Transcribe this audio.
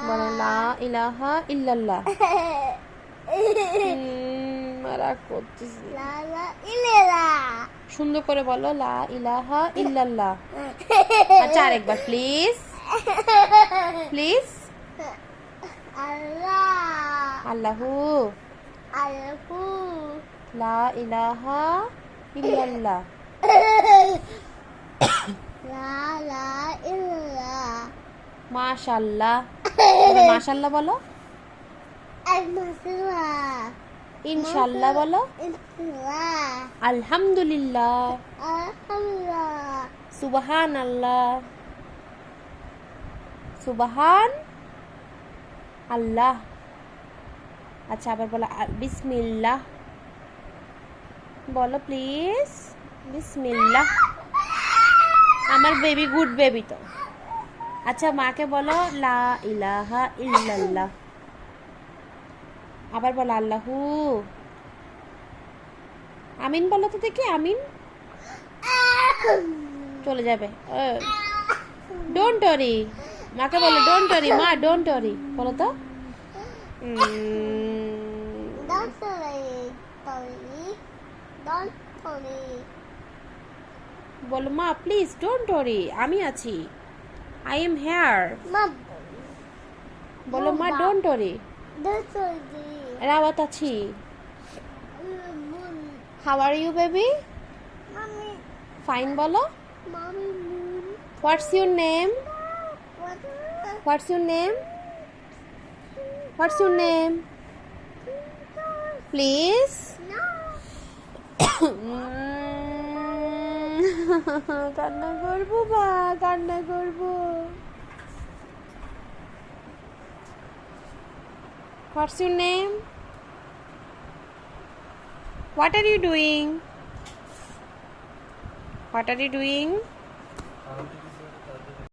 বলো লা ইলাহা ইল্লাল্লাহ। রাগ করতেছি। সুন্দর করে বলো লা ইলাহা ইল্লাল্লাহ। আচ্ছা আরেকবার প্লিজ প্লিজ। আল্লাহু লা ইলাহা ইল্লাল্লাহ। মাশাআল্লাহ। মাশাআল্লাহ বলো। ইনশাআল্লাহ বলো। আলহামদুলিল্লাহ। সুবহানাল্লাহ। সুবহান আল্লাহ। আচ্ছা আবার বলো বিসমিল্লাহ বলো প্লিজ। বিসমিল্লাহ। আমার বেবি গুড বেবি তো। আচ্ছা মাকে বলো লা ইলাহা ইল্লাল্লাহ। আবার বলো আল্লাহু। আমিন বলো তো দেখি আমিন। চলে যাবে। Don't worry. মাকে বলো ডোন্ট ওয়ারি মা ডোন্ট ওয়ারি বলো তো। বলো মা প্লিজ ডোন্ট ওয়ারি আমি আছি। I am here. বলো মা ডোন্ট ওয়ারি রাওয়াত আছি। How are you baby? Fine বলো। What's your name? What's your name? What's your name please? কান্না করবো মা কান্না করবো। What's your name? What are you doing? What are you doing?